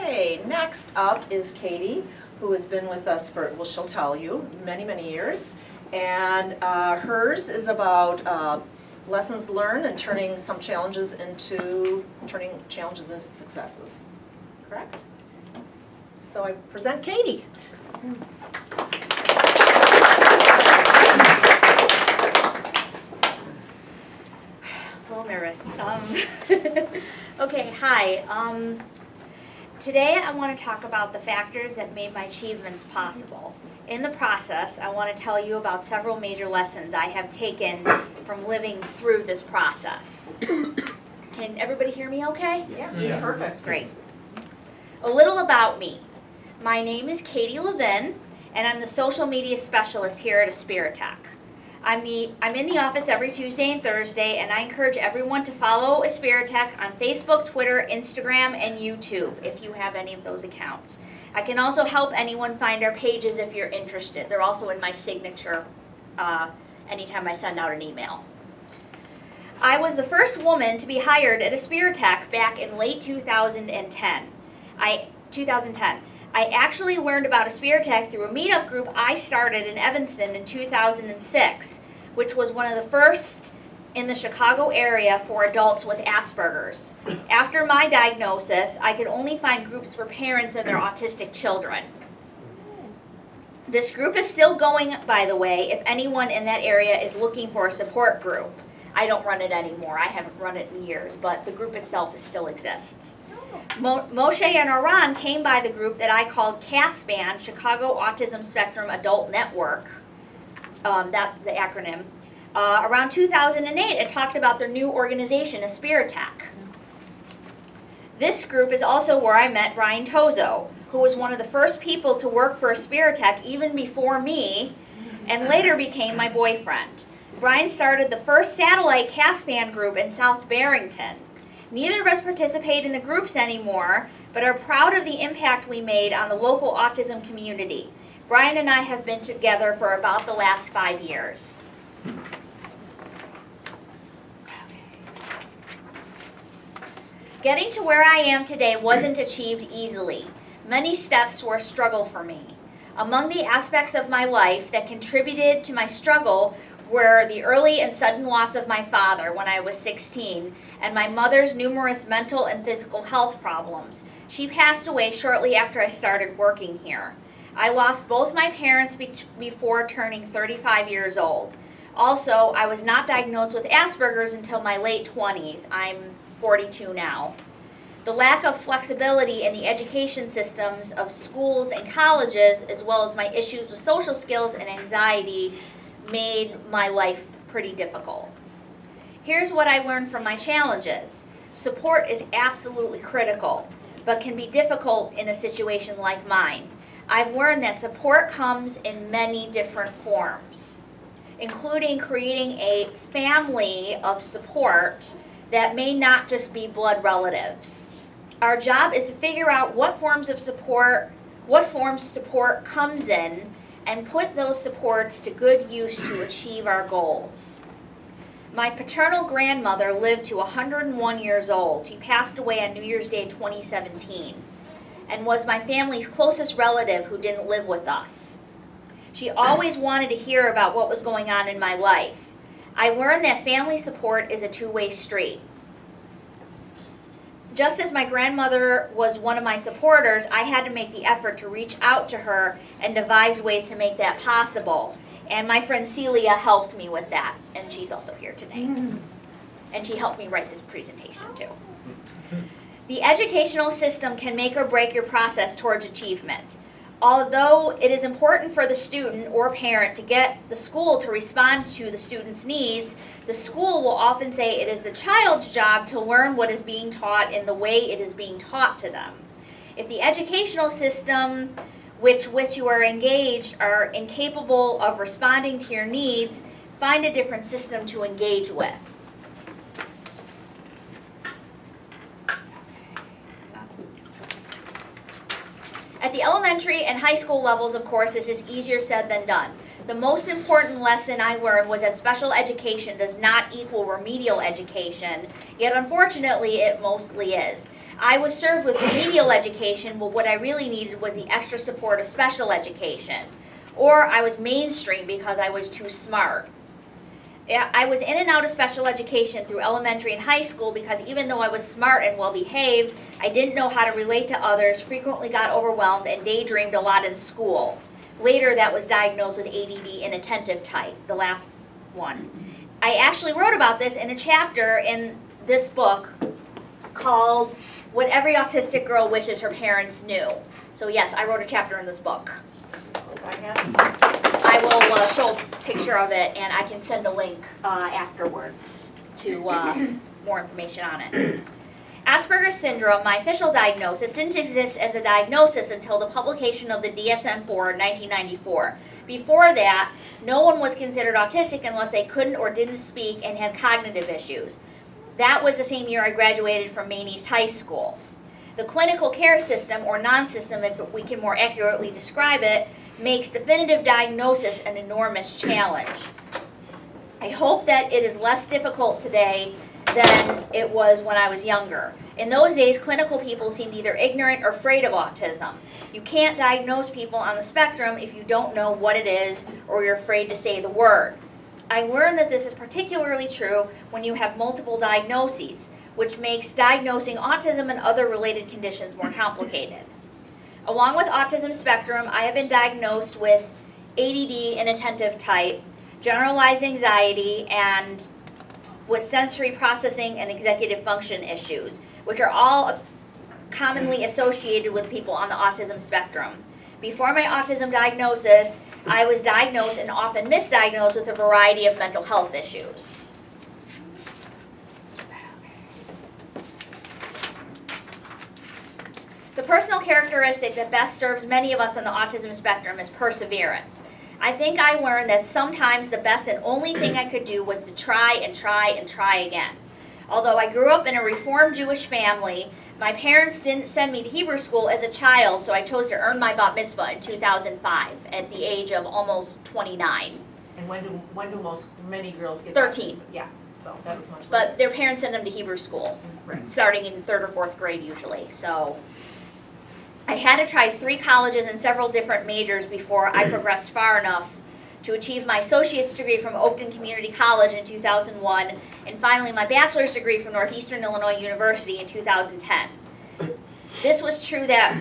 Okay, next up is Katie, who has been with us for, well, she'll tell you, many, many years. And hers is about lessons learned and turning challenges into successes. Correct? So I present Katie. A little nervous. Okay, hi. Today I want to talk about the factors that made my achievements possible. In the process, I want to tell you about several major lessons I have taken from living through this process. Can everybody hear me okay? Yeah. Perfect. Great. A little about me. My name is Katie Levin, and I'm the social media specialist here at Aspiritech. I'm in the office every Tuesday and Thursday, and I encourage everyone to follow Aspiritech on Facebook, Twitter, Instagram, and YouTube if you have any of those accounts. I can also help anyone find our pages if you're interested. They're also in my signature anytime I send out an email. I was the first woman to be hired at Aspiritech back in late 2010. I actually learned about Aspiritech through a meetup group I started in Evanston in 2006, which was one of the first in the Chicago area for adults with Asperger's. After my diagnosis, I could only find groups for parents and their autistic children. This group is still going, by the way, if anyone in that area is looking for a support group. I don't run it anymore. I haven't run it in years, but the group itself still exists. Moshe and Aran came by the group that I called CASBAN, Chicago Autism Spectrum Adult Network, that's the acronym, around 2008 and talked about their new organization, Aspiritech. This group is also where I met Brian Tozo, who was one of the first people to work for Aspiritech even before me, and later became my boyfriend. Brian started the first satellite CASBAN group in South Barrington. Neither of us participate in the groups anymore, but are proud of the impact we made on the local autism community. Brian and I have been together for about the last 5 years. Getting to where I am today wasn't achieved easily. Many steps were a struggle for me. Among the aspects of my life that contributed to my struggle were the early and sudden loss of my father when I was 16, and my mother's numerous mental and physical health problems. She passed away shortly after I started working here. I lost both my parents before turning 35 years old. Also, I was not diagnosed with Asperger's until my late 20s. I'm 42 now. The lack of flexibility in the education systems of schools and colleges, as well as my issues with social skills and anxiety, made my life pretty difficult. Here's what I learned from my challenges. Support is absolutely critical, but can be difficult in a situation like mine. I've learned that support comes in many different forms, including creating a family of support that may not just be blood relatives. Our job is to figure out what forms support comes in, and put those supports to good use to achieve our goals. My paternal grandmother lived to 101 years old. She passed away on New Year's Day 2017 and was my family's closest relative who didn't live with us. She always wanted to hear about what was going on in my life. I learned that family support is a two-way street. Just as my grandmother was one of my supporters, I had to make the effort to reach out to her and devise ways to make that possible. And my friend Celia helped me with that, and she's also here today. And she helped me write this presentation too. The educational system can make or break your process towards achievement. Although it is important for the student or parent to get the school to respond to the student's needs, the school will often say it is the child's job to learn what is being taught in the way it is being taught to them. If the educational system which you are engaged are incapable of responding to your needs, find a different system to engage with. At the elementary and high school levels, of course, this is easier said than done. The most important lesson I learned was that special education does not equal remedial education, yet unfortunately it mostly is. I was served with remedial education, but what I really needed was the extra support of special education. Or I was mainstream because I was too smart. I was in and out of special education through elementary and high school because even though I was smart and well behaved, I didn't know how to relate to others, frequently got overwhelmed, and daydreamed a lot in school. Later, that was diagnosed with ADD inattentive type, the last one. I actually wrote about this in a chapter in this book called What Every Autistic Girl Wishes Her Parents Knew. So yes, I wrote a chapter in this book. I will show a picture of it, and I can send a link afterwards to more information on it. Asperger's syndrome, my official diagnosis, didn't exist as a diagnosis until the publication of the DSM-4 in 1994. Before that, no one was considered autistic unless they couldn't or didn't speak and had cognitive issues. That was the same year I graduated from Maine East High School. The clinical care system, or non-system if we can more accurately describe it, makes definitive diagnosis an enormous challenge. I hope that it is less difficult today than it was when I was younger. In those days, clinical people seemed either ignorant or afraid of autism. You can't diagnose people on the spectrum if you don't know what it is or you're afraid to say the word. I learned that this is particularly true when you have multiple diagnoses, which makes diagnosing autism and other related conditions more complicated. Along with autism spectrum, I have been diagnosed with ADD inattentive type, generalized anxiety, and with sensory processing and executive function issues, which are all commonly associated with people on the autism spectrum. Before my autism diagnosis, I was diagnosed and often misdiagnosed with a variety of mental health issues. The personal characteristic that best serves many of us on the autism spectrum is perseverance. I think I learned that sometimes the best and only thing I could do was to try and try and try again. Although I grew up in a Reformed Jewish family, my parents didn't send me to Hebrew school as a child, so I chose to earn my bat mitzvah in 2005 at the age of almost 29. And when do many girls get 13. bat mitzvah? Yeah, so that was much later. But their parents send them to Hebrew school, Right. starting in 3rd or 4th grade usually. So I had to try 3 colleges and several different majors before I progressed far enough to achieve my associate's degree from Oakton Community College in 2001, and finally my bachelor's degree from Northeastern Illinois University in 2010. This was true that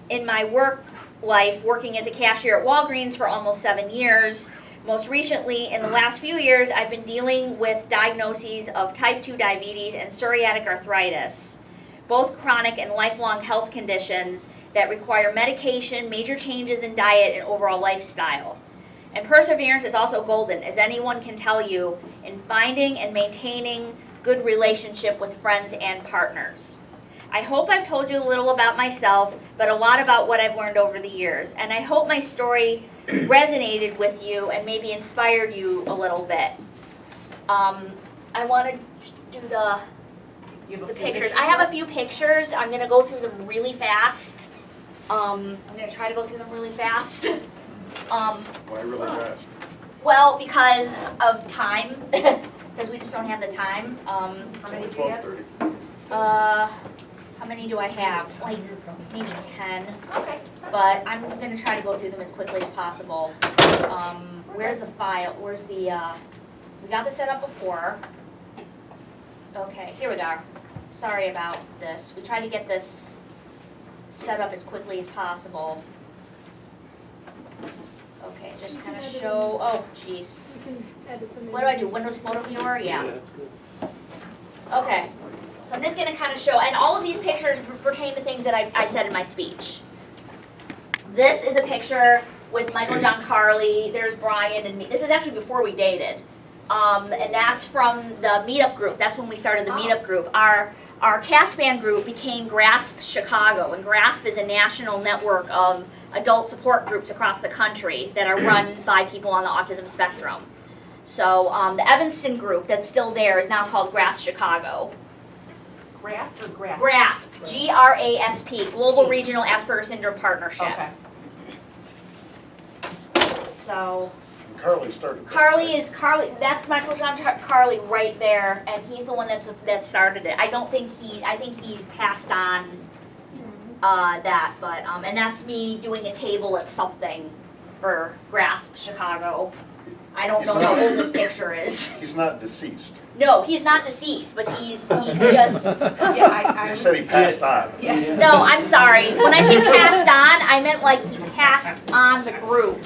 in my work life, working as a cashier at Walgreens for almost 7 years, most recently, in the last few years, I've been dealing with diagnoses of type 2 diabetes and psoriatic arthritis, both chronic and lifelong health conditions that require medication, major changes in diet, and overall lifestyle. And perseverance is also golden, as anyone can tell you, in finding and maintaining good relationship with friends and partners. I hope I've told you a little about myself, but a lot about what I've learned over the years. And I hope my story resonated with you and maybe inspired you a little bit. I want to do the pictures. I have a few pictures. I'm going to go through them really fast. I'm going to try to go through them really fast. Why really fast? Well, because of time, because we just don't have the time. How many do you have? 12:30. How many do I have? Like maybe 10. Okay. But I'm going to try to go through them as quickly as possible. Where's the file? Where's the, we got this set up before. Okay, here we are. Sorry about this. We tried to get this set up as quickly as possible. Okay, just kind of show, oh, jeez. What do I do? Windows Photo Viewer? Yeah. Okay, so I'm just going to kind of show, and all of these pictures pertain to things that I said in my speech. This is a picture with Michael John Carley. There's Brian and me. This is actually before we dated. And that's from the meetup group. That's when we started the meetup group. Our cast band group became GRASP Chicago, and GRASP is a national network of adult support groups across the country that are run by people on the autism spectrum. So the Evanston group that's still there is now called GRASP Chicago. Grass or grass? GRASP, G-R-A-S-P, Global Regional Asperger's Syndrome Partnership. Okay. So Carly started. that, Carly right? is that's Michael John Carly right there, and he's the one that started it. I think he's passed on that, but and that's me doing a table at something for Grasp Chicago. I don't know how old this picture is. He's not deceased. No, he's not deceased, but he's just. Yeah, You said he passed on. Yes. No, I'm sorry. When I say passed on, I meant like he passed on the group.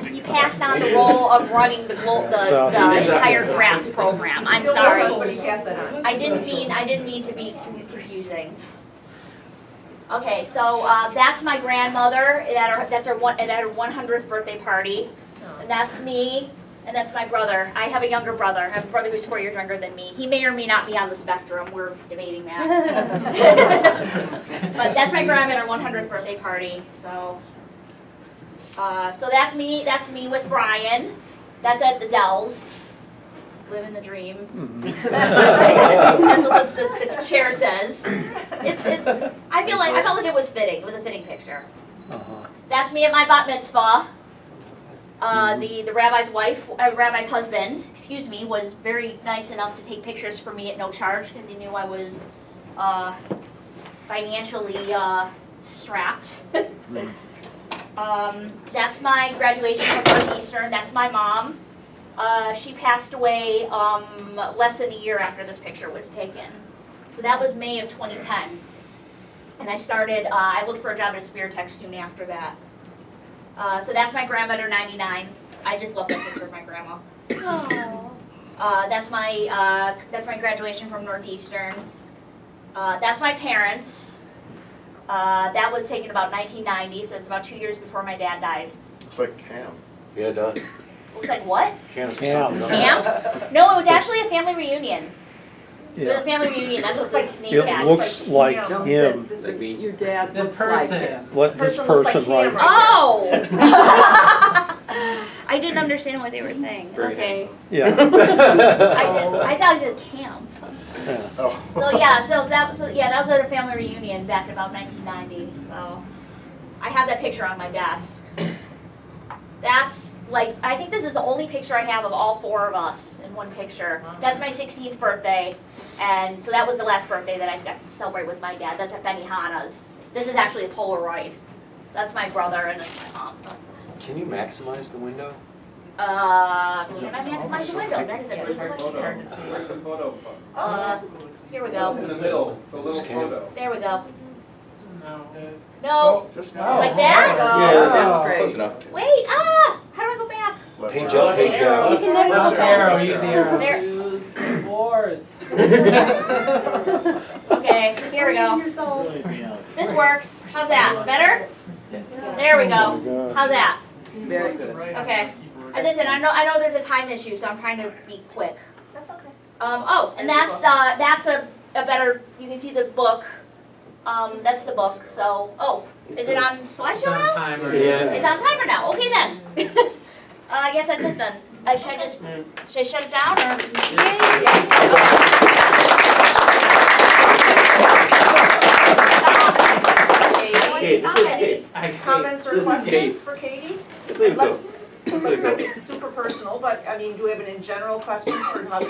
He passed on the role of running the entire Grasp program. I'm Still sorry. with us, but he passed that on. I didn't mean to be confusing. Okay, so that's my grandmother at her 100th birthday party, and that's me, and that's my brother. I have a younger brother. I have a brother who's 4 years younger than me. He may or may not be on the spectrum. We're debating that. But that's my grandma at her 100th birthday party. So, so that's me. That's me with Brian. That's at the Dells. Living the dream. That's what the chair says. It's. I felt like it was fitting. It was a fitting picture. That's me at my bat mitzvah. The rabbi's wife, rabbi's husband, excuse me, was very nice enough to take pictures for me at no charge because he knew I was financially strapped. That's my graduation from Northeastern. That's my mom. She passed away less than a year after this picture was taken. So that was May of 2010. And I looked for a job at Aspiritech soon after that. So that's my grandma at her 99th. I just love that picture of my grandma. That's my graduation from Northeastern. That's my parents. That was taken about 1990, so it's about 2 years before my dad died. Looks like Cam. Yeah, it does. Looks like what? Cam's Cam. son. Camp? No, it was actually a family reunion. It was a Yeah, family reunion. That's what the name it tag. looks like No, He said him. this Like me. is- Your dad The looks like person. him. What this Person looks like person Cam, right? right? Oh! I didn't understand what they were saying. Very Okay. Yeah, I thought he said camp. yeah. Oh. So yeah, that was at a family reunion back in about 1990. So I have that picture on my desk. That's like, I think this is the only picture I have of all four of us in one picture. That's my 16th birthday, and so that was the last birthday that I got to celebrate with my dad. That's at Benihana's. This is actually a Polaroid. That's my brother and that's my mom. Can you maximize the window? Can I maximize the window? That is a Yeah, good it's hard question. to see. Where's the photo? Here we go. In the middle, the little Just Cam. photo. There we go. No. No, Just like that? Yeah, that's Close great. enough. Wait, how do I go back? left Page arm. up, page down. Use the arrow, use the arrow. There. Use the wars. Okay, here we go. This works. How's that? Better? There we go. How's that? Very good. Okay. As I said, I know there's a time issue, so I'm trying to be quick. That's okay. And that's a better. You can see the book. That's the book. So, is it on slideshow now? Timer. It's on timer now. Okay then. I guess that's it then. Should I shut it down Stop it. I Comments or questions for Katie? Leave it go. Let's not get super personal, but I mean, do we have in general questions for how,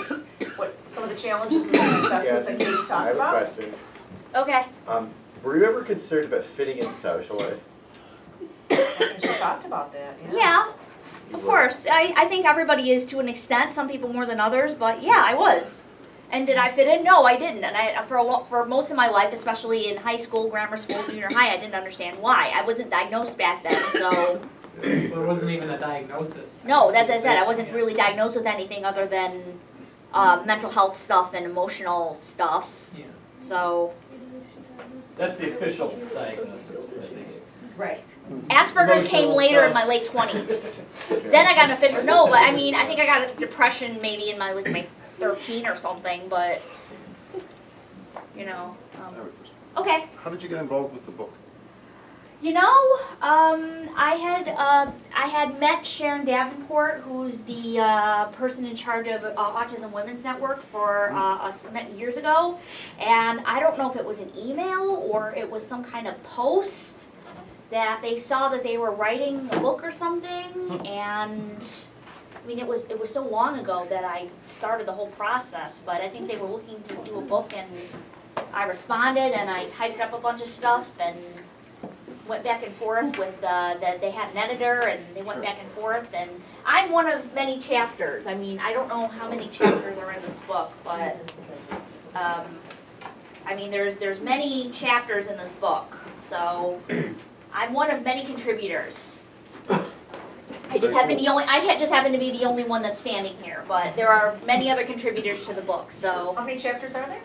what, some of the challenges and successes that Katie I talked have a about? question. Okay. Were you ever concerned about fitting in socially? I think she talked about that, yeah. Yeah. Of course. I think everybody is to an extent. Some people more than others, but yeah, I was. And did I fit in? No, I didn't. And for most of my life, especially in high school, grammar school, junior high, I didn't understand why. I wasn't diagnosed back then, so Well, it wasn't even a diagnosis. no. As I said, I wasn't really diagnosed with anything other than mental health stuff and emotional stuff. Yeah. So That's the official diagnosis, I think. Right. Asperger's came Emotional later in stuff. my late 20s. Then I got an official. No, but I mean, I think I got a depression maybe in my 13 or something, but you know. Okay. How did you get involved with the book? You know, I had met Sharon Davenport, who's the person in charge of Autism Women's Network for us met years ago, and I don't know if it was an email or it was some kind of post that they saw that they were writing a book or something, and I mean, it was so long ago that I started the whole process, but I think they were looking to do a book, and I responded, and I typed up a bunch of stuff, and went back and forth with, that they had an editor, and they went back and forth, and I'm one of many chapters. I mean, I don't know how many chapters are in this book, but, I mean, there's many chapters in this book, so I'm one of many contributors. I just happen to be the only one that's standing here, but there are many other contributors to the book, so, How many chapters are there?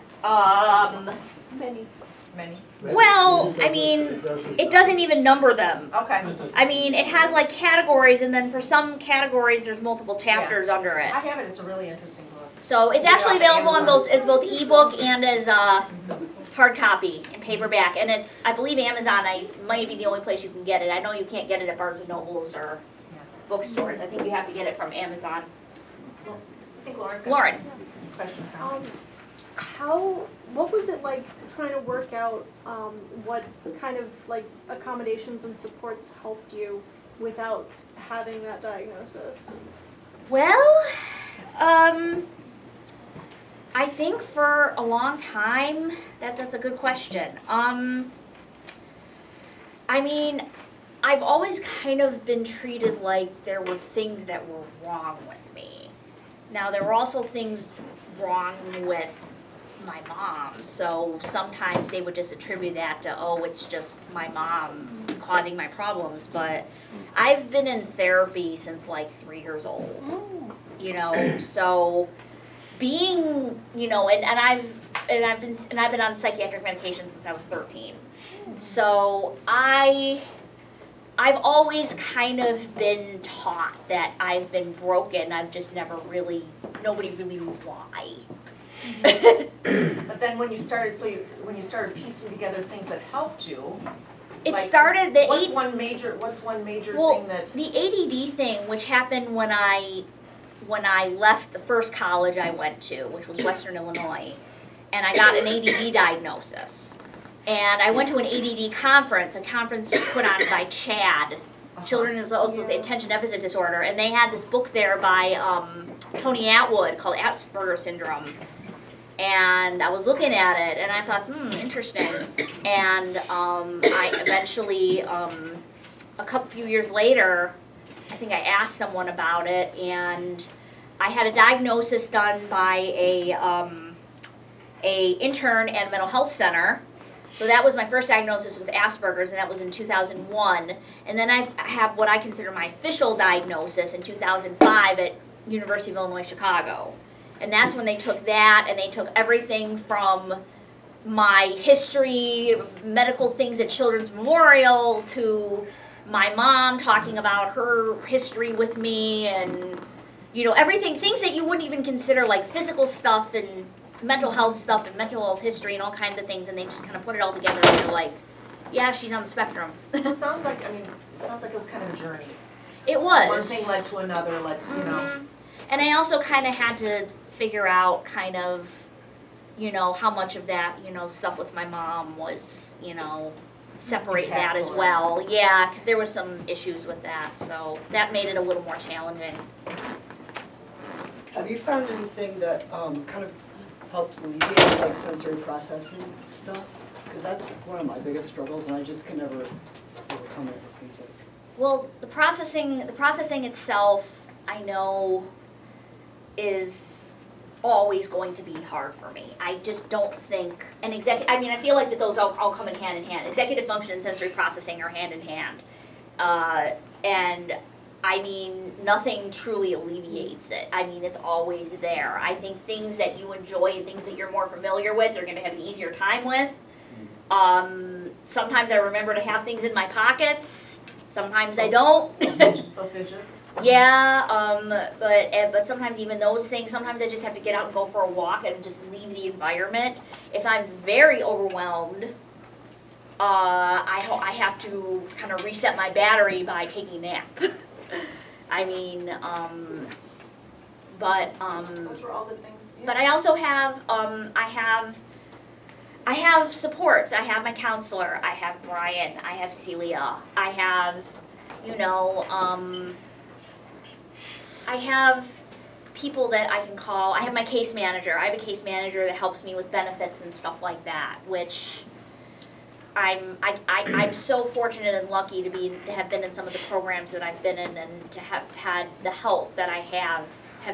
Many. well, I mean, it doesn't even number them. Okay. I mean, it has like categories, and then for some categories, there's multiple chapters under it. I have it, it's a really interesting book. So it's actually available on both ebook and as hard copy and paperback, and it's, I believe Amazon might be the only place you can get it. I know you can't get it at Barnes and Nobles or bookstores. I think you have to get it from Amazon. I think Lauren's got Lauren. a question. What was it like trying to work out what kind of like accommodations and supports helped you without having that diagnosis? Well, I think for a long time, that's a good question. I mean, I've always kind of been treated like there were things that were wrong with me. Now, there were also things wrong with my mom, so sometimes they would just attribute that to, oh, it's just my mom causing my problems, but I've been in therapy since like 3 years old, you know, so being, you know, and I've been on psychiatric medication since I was 13, so I've always kind of been taught that I've been broken. I've just never really, nobody really knew why. But then when you started piecing together things that helped you, It like, started, what's one major well, thing that? the ADD thing, which happened when I left the first college I went to, which was Western Illinois, and I got an ADD diagnosis. And I went to an ADD conference, a conference put on by CHAD, Children and Adults with Attention Deficit Disorder, and they had this book there by Tony Atwood called Asperger's Syndrome. And I was looking at it, and I thought, interesting. And I eventually, few years later, I think I asked someone about it, and I had a diagnosis done by a intern at a mental health center. So that was my first diagnosis with Asperger's, and that was in 2001. And then I have what I consider my official diagnosis in 2005 at University of Illinois Chicago. And that's when they took that, and they took everything from my history, medical things at Children's Memorial, to my mom talking about her history with me, and, you know, everything, things that you wouldn't even consider like physical stuff and mental health stuff and mental health history and all kinds of things, and they just kind of put it all together, and they're like, yeah, she's on the spectrum. It sounds like it was kind of a journey. It was. One thing led to another, you know. And I also kind of had to figure out kind of, you know, how much of that, you know, stuff with my mom was, you know, separate that as well. Yeah, because there was some issues with that, so that made it a little more challenging. Have you found anything that kind of helps alleviate like sensory processing stuff? Because that's one of my biggest struggles, and I just can never overcome it, it seems like. Well, the processing itself, I know, is always going to be hard for me. I just don't think, I feel like that those all come in hand. Executive function and sensory processing are hand in hand. And I mean, nothing truly alleviates it. I mean, it's always there. I think things that you enjoy and things that you're more familiar with, you're gonna have an easier time with. Sometimes I remember to have things in my pockets, sometimes I don't. So fidgets. Yeah, but sometimes even those things, sometimes I just have to get out and go for a walk and just leave the environment. If I'm very overwhelmed, I have to kind of reset my battery by taking a nap. I mean, Those were all the things. Yeah. but I also have, I have supports. I have my counselor. I have Brian. I have Celia. I have, you know, I have people that I can call. I have my case manager. I have a case manager that helps me with benefits and stuff like that, which I'm so fortunate and lucky to have been in some of the programs that I've been in and to have had the help that I have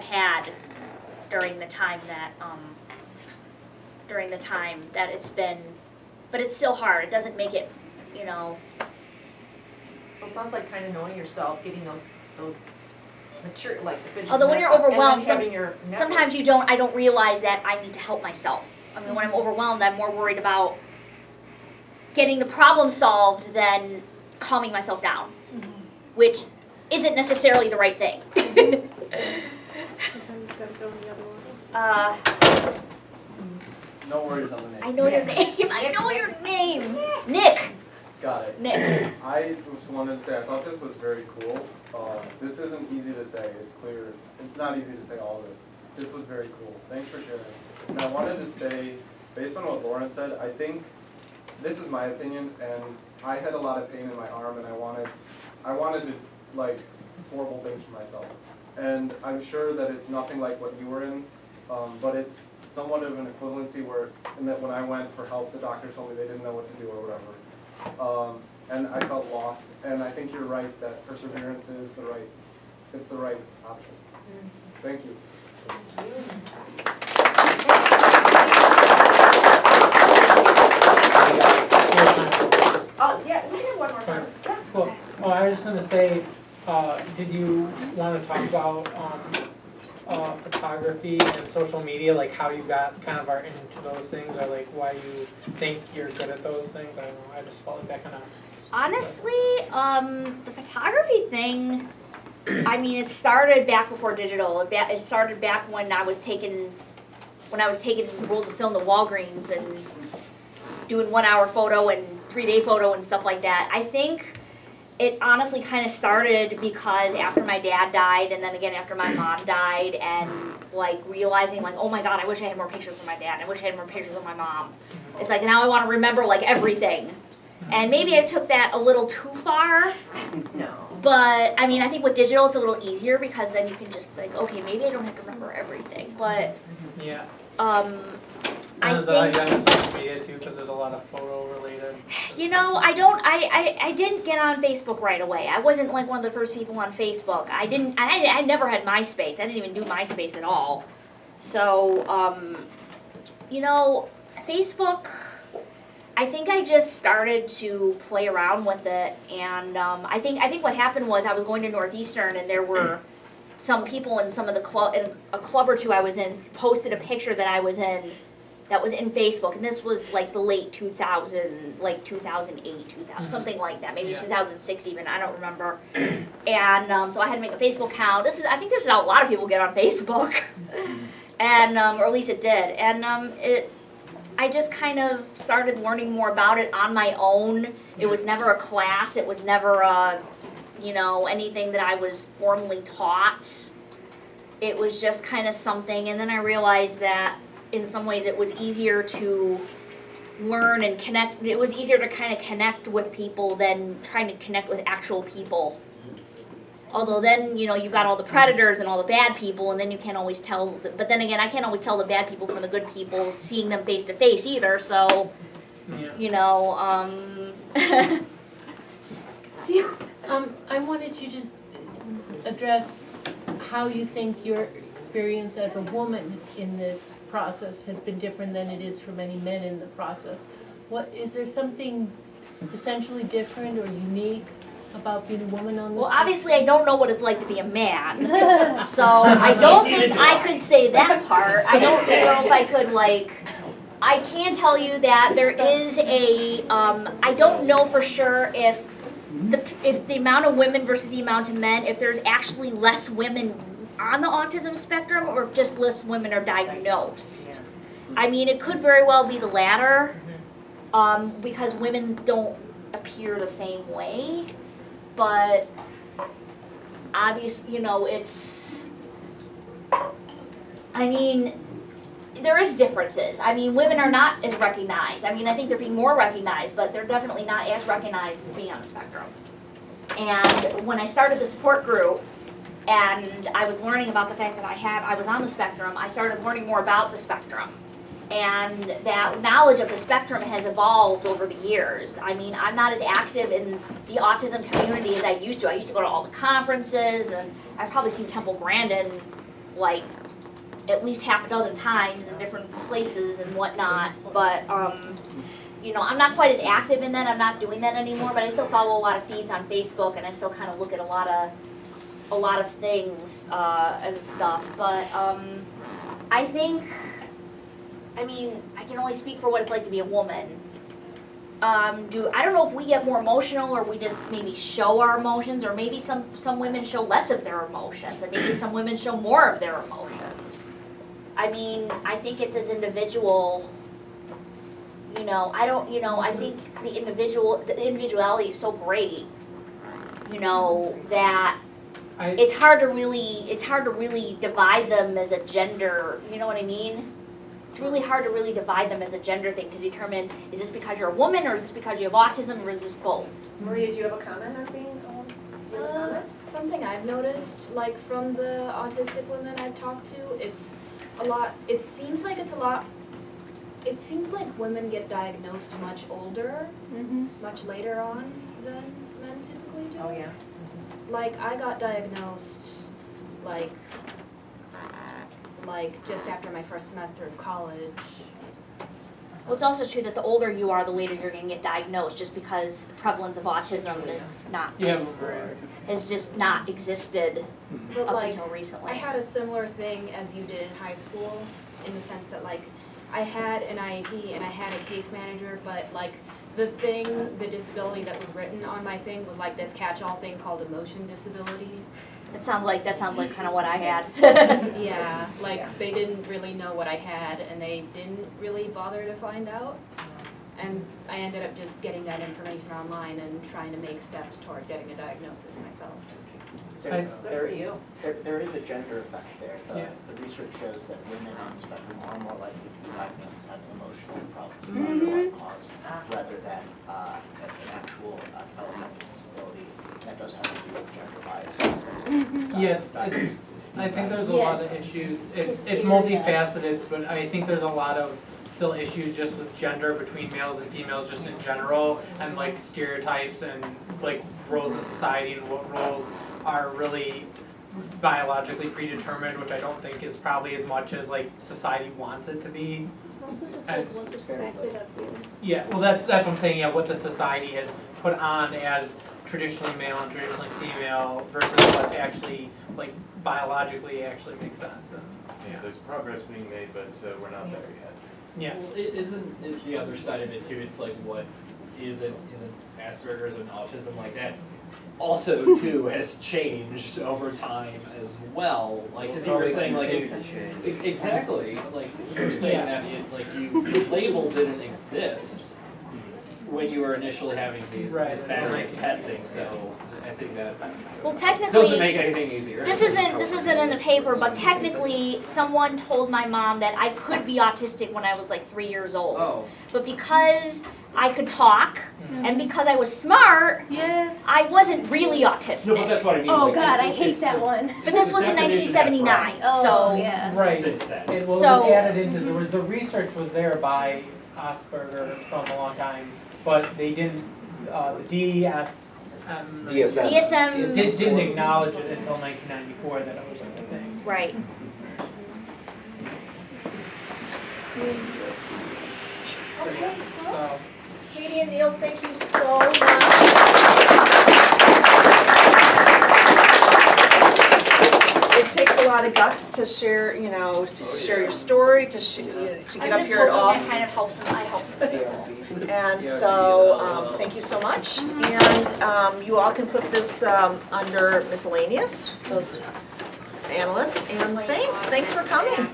had during the time that it's been, but it's still hard. It doesn't make it, you know. So it sounds like kind of knowing yourself, getting those mature, like the fidget Although when you're spinners, overwhelmed, and then having your network. Sometimes I don't realize that I need to help myself. I mean, when I'm overwhelmed, I'm more worried about getting the problem solved than calming myself down, which isn't necessarily the right thing. Sometimes gotta go in the other one. No worries on the name. I know your name. I know your name. Nick. Got it. Nick. I just wanted to say, I thought this was very cool. This isn't easy to say, it's clear. It's not easy to say all this. This was very cool. Thanks for sharing. And I wanted to say, based on what Lauren said, I think, this is my opinion, and I had a lot of pain in my arm, and I wanted to, like, horrible things for myself. And I'm sure that it's nothing like what you were in, but it's somewhat of an equivalency where, in that when I went for help, the doctors told me they didn't know what to do or whatever. And I felt lost, and I think you're right that perseverance is the right option. Thank you. Oh, yeah, we can have one more time. Yeah. Cool. Oh, I was just gonna say, did you wanna talk about, photography and social media, like how you got kind of are into those things, or like why you think you're good at those things? I don't know, I just felt like that kind of. Honestly, the photography thing, I mean, it started back before digital. It started back when I was taking rolls of film to Walgreens and doing 1 hour photo and 3-day photo and stuff like that. I think it honestly kind of started because after my dad died, and then again after my mom died, and like realizing like, oh my God, I wish I had more pictures of my dad. I wish I had more pictures of my mom. It's like now I want to remember like everything. And maybe I took that a little too far. No. But I mean, I think with digital it's a little easier because then you can just like, okay, maybe I don't have to remember everything. But Yeah. I And is that think, how you got into social media too, because there's a lot of photo related. you know, I didn't get on Facebook right away. I wasn't like one of the first people on Facebook. I never had MySpace. I didn't even do MySpace at all. So, you know, Facebook, I think I just started to play around with it, and I think what happened was I was going to Northeastern, and there were some people in some of the in a club or two I was in, posted a picture that I was in, that was in Facebook, and this was like the late 2000, like 2008, 2000, something like that, maybe 2006 even, I don't remember. And so I had to make a Facebook account. I think this is how a lot of people get on Facebook, and or at least it did. And I just kind of started learning more about it on my own. It was never a class. It was never anything that I was formally taught. It was just kind of something, and then I realized that in some ways it was easier to learn and connect. It was easier to kind of connect with people than trying to connect with actual people. Although then, you've got all the predators and all the bad people, and then you can't always tell. But then again, I can't always tell the bad people from the good people, seeing them face to face either. So, I wanted you to address how you think your experience as a woman in this process has been different than it is for many men in the process. Is there something essentially different or unique about being a woman on this? Well, obviously I don't know what it's like to be a man, so I don't think I could say that part. I don't know if I could I can tell you that there is I don't know for sure if the amount of women versus the amount of men, if there's actually less women on the autism spectrum or if just less women are diagnosed. I mean, it could very well be the latter, because women don't appear the same way, but obviously, there is differences. I mean, women are not as recognized. I mean, I think they're being more recognized, but they're definitely not as recognized as being on the spectrum. And when I started the support group, and I was learning about the fact that I was on the spectrum, I started learning more about the spectrum. And that knowledge of the spectrum has evolved over the years. I mean, I'm not as active in the autism community as I used to. I used to go to all the conferences, and I've probably seen Temple Grandin like at least half a dozen times in different places and whatnot. But you know, I'm not quite as active in that. I'm not doing that anymore. But I still follow a lot of feeds on Facebook, and I still kind of look at a lot of things and stuff. But I think. I mean, I can only speak for what it's like to be a woman. I don't know if we get more emotional or we just maybe show our emotions, or maybe some women show less of their emotions, and maybe some women show more of their emotions. I mean, I think it's as individual, you know, I think the individuality is so great, you know, that it's hard to really divide them as a gender, you know what I mean? It's really hard to really divide them as a gender thing to determine, is this because you're a woman, or is this because you have autism, or is this both? Maria, do you have a comment on being a woman? Something I've noticed, like from the autistic women I've talked to, it's a lot, it seems like women get diagnosed much older, much later on than men typically do. Oh, yeah. Like, I got diagnosed, like just after my first semester of college. Well, it's also true that the older you are, the later you're going to get diagnosed, just because the prevalence of autism is not, has just not existed But up like, until recently. I had a similar thing as you did in high school, in the sense that like, I had an IEP and I had a case manager, but like, the disability that was written on my thing was like this catch-all thing called emotion disability. That sounds like kind of what I had. Yeah, like they didn't really know what I had, and they didn't really bother to find out. And I ended up just getting that information online and trying to make steps toward getting a diagnosis myself. Good for you. There is a gender effect there. The research shows that women on the spectrum are more likely to be diagnosed as having emotional problems, an underlying cause, rather than an actual developmental disability. That does have to do with gender biases. Yes, I think there's a lot of issues. It's multifaceted, but I think there's a lot of still issues just with gender between males and females just in general, and like stereotypes and like roles in society and what roles are really biologically predetermined, which I don't think is probably as much as like society wants it to be. Also just like what's expected of you. Yeah, well that's what I'm saying, yeah, what the society has put on as traditionally male and traditionally female versus what actually, like, biologically actually makes sense. And, yeah, there's progress being made, but we're not there yet. Yeah. Well, isn't it the other side of it too? It's like what isn't Asperger's and autism like that also too has changed over time as well. Like, because you were saying like exactly, like you were saying that it, like the label didn't exist when you were initially having this pattern of testing, so I think that doesn't make anything easier. This isn't in the paper, but technically someone told my mom that I could be autistic when I was like 3 years old. Oh. But because I could talk and because I was smart, I wasn't really autistic. No, but that's what I mean. Oh like, God, I hate that one. But this was in 1979, Oh, yeah. Right. Since then. It was added into, the research was there by Asperger from a long time, but they didn't, the DSM didn't acknowledge it until 1994 that it was like a thing. Right. So, yeah, so. Katie and Neil, thank you so much. It takes a lot of guts to share, you know, to share your story, to get up here at all. That kind of helps some people. And so, thank you so much. And you all can put this under miscellaneous, those analysts. And thanks for coming.